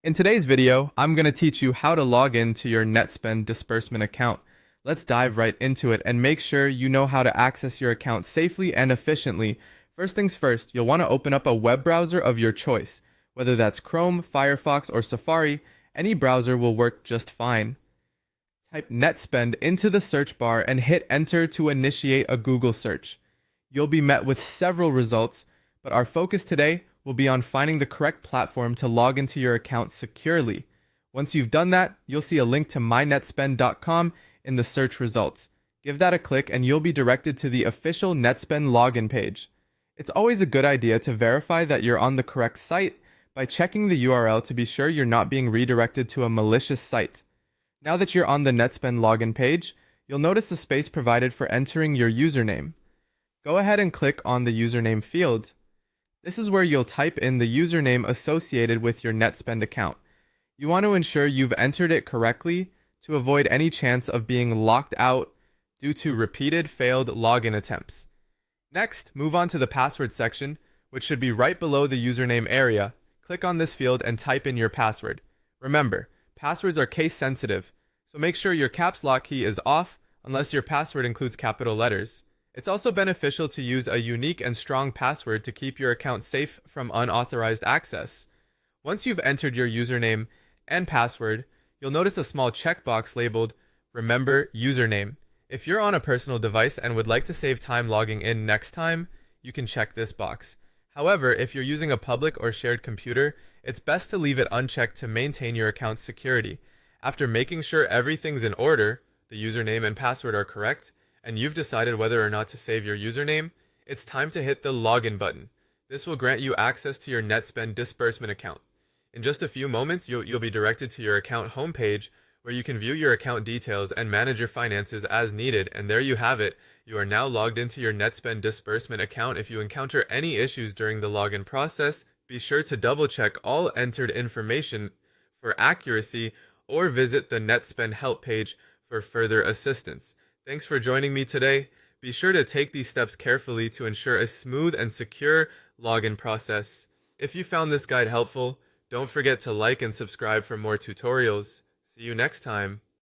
In today's video, I'm going to teach you how to log into your Netspend Disbursement Account. Let's dive right into it and make sure you know how to access your account safely and efficiently. First things first, you'll want to open up a web browser of your choice. Whether that's Chrome, Firefox, or Safari, any browser will work just fine. Type Netspend into the search bar and hit enter to initiate a Google search. You'll be met with several results, but our focus today will be on finding the correct platform to log into your account securely. Once you've done that, you'll see a link to mynetspend.com in the search results. Give that a click and you'll be directed to the official Netspend login page. It's always a good idea to verify that you're on the correct site by checking the URL to be sure you're not being redirected to a malicious site. Now that you're on the Netspend login page, you'll notice a space provided for entering your username. Go ahead and click on the username field. This is where you'll type in the username associated with your Netspend account. You want to ensure you've entered it correctly to avoid any chance of being locked out due to repeated failed login attempts. Next, move on to the password section, which should be right below the username area. Click on this field and type in your password. Remember, passwords are case sensitive, so make sure your caps lock key is off unless your password includes capital letters. It's also beneficial to use a unique and strong password to keep your account safe from unauthorized access. Once you've entered your username and password, you'll notice a small checkbox labeled Remember Username. If you're on a personal device and would like to save time logging in next time, you can check this box. However, if you're using a public or shared computer, it's best to leave it unchecked to maintain your account's security. After making sure everything's in order, the username and password are correct, and you've decided whether or not to save your username, it's time to hit the login button. This will grant you access to your Netspend disbursement account. In just a few moments, you'll be directed to your account homepage where you can view your account details and manage your finances as needed. And there you have it. You are now logged into your Netspend disbursement account. If you encounter any issues during the login process, be sure to double check all entered information for accuracy or visit the Netspend help page for further assistance. Thanks for joining me today. Be sure to take these steps carefully to ensure a smooth and secure login process. If you found this guide helpful, don't forget to like and subscribe for more tutorials. See you next time.